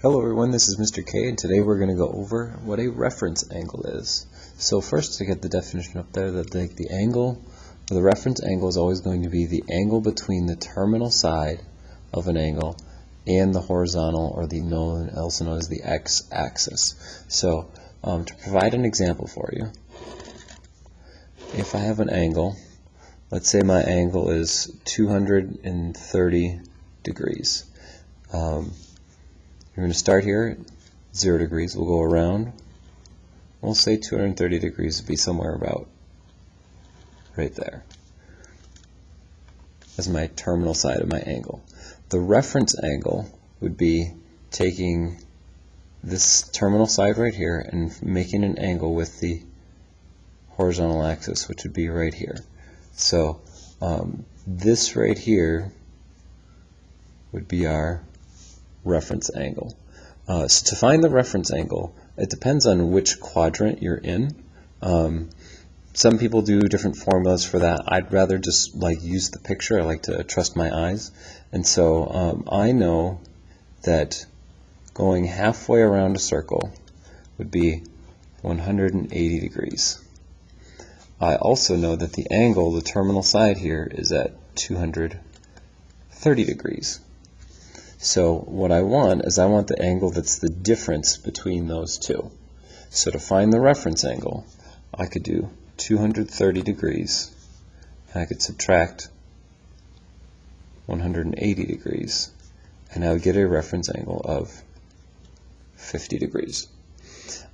Hello everyone, this is Mr. K, and today we're going to go over what a reference angle is. So first, to get the definition up there, that the angle, or the reference angle, is always going to be the angle between the terminal side of an angle and the horizontal, or also known as the x-axis. So to provide an example for you, if I have an angle, let's say my angle is 230 degrees. You're going to start here at 0 degrees. We'll go around. We'll say 230 degrees would be somewhere about right there as my terminal side of my angle. The reference angle would be taking this terminal side right here and making an angle with the horizontal axis, which would be right here. So this right here would be our reference angle. So to find the reference angle, it depends on which quadrant you're in. Some people do different formulas for that. I'd rather just use the picture. I like to trust my eyes. And so I know that going halfway around a circle would be 180 degrees. I also know that the angle, the terminal side here, is at 230 degrees. So what I want is the angle that's the difference between those two. So to find the reference angle, I could do 230 degrees, and I could subtract 180 degrees, and I would get a reference angle of 50 degrees.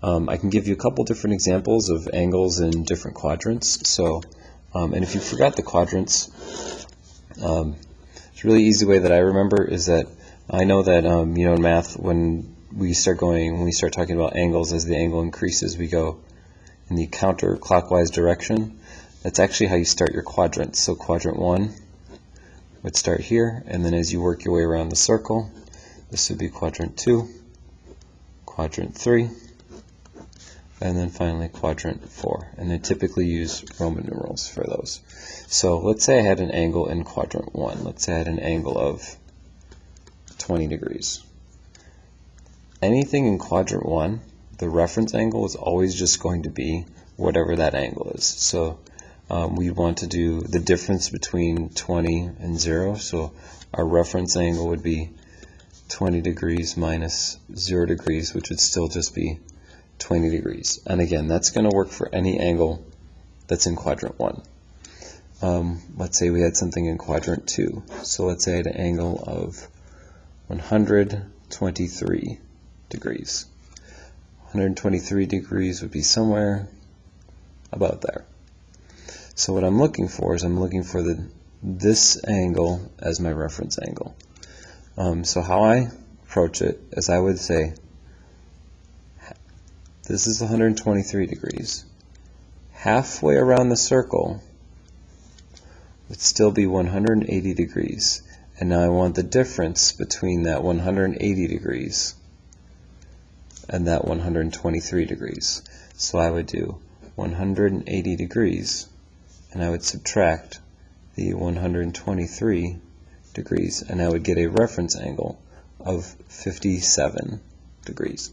I can give you a couple different examples of angles in different quadrants. So, and if you forgot the quadrants, it's a really easy way that I remember is that I know that in math, when we start talking about angles, as the angle increases, we go in the counterclockwise direction. That's actually how you start your quadrants. So quadrant 1 would start here, and then as you work your way around the circle, this would be quadrant 2, quadrant 3, and then finally quadrant 4. And they typically use Roman numerals for those. So let's say I had an angle in quadrant 1. Let's say I had an angle of 20 degrees. Anything in quadrant 1, the reference angle is always just going to be whatever that angle is. So we want to do the difference between 20 and 0. So our reference angle would be 20 degrees minus 0 degrees, which would still just be 20 degrees. And again, that's going to work for any angle that's in quadrant 1. Let's say we had something in quadrant 2. So let's say I had an angle of 123 degrees. 123 degrees would be somewhere about there. So what I'm looking for is this angle as my reference angle. So how I approach it is I would say this is 123 degrees. Halfway around the circle would still be 180 degrees. And now I want the difference between that 180 degrees and that 123 degrees. So I would do 180 degrees, and I would subtract the 123 degrees, and I would get a reference angle of 57 degrees.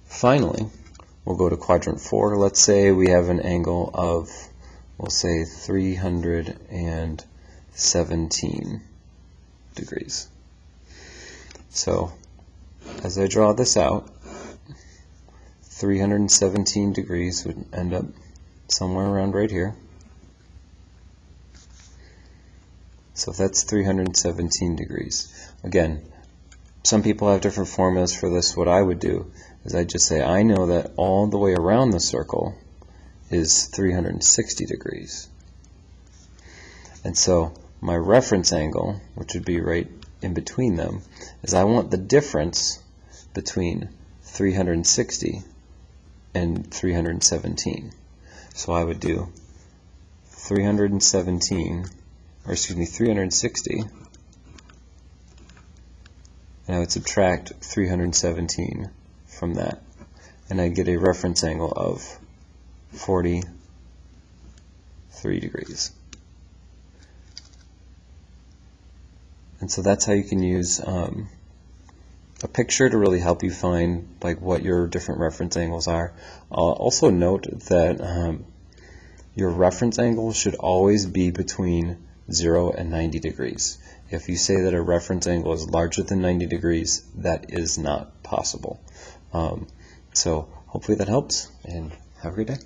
Finally, we'll go to quadrant 4. Let's say we have an angle of, we'll say 317 degrees. So as I draw this out, 317 degrees would end up somewhere around right here. So that's 317 degrees. Again, some people have different formulas for this. What I would do is I'd just say I know that all the way around the circle is 360 degrees. And so my reference angle, which would be right in between them, is I want the difference between 360 and 317. So I would do 360, and I would subtract 317 from that, and I'd get a reference angle of 43 degrees. And so that's how you can use a picture to really help you find like what your different reference angles are. Also note that your reference angle should always be between 0 and 90 degrees. If you say that a reference angle is larger than 90 degrees, that is not possible. So hopefully that helps, and have a great day.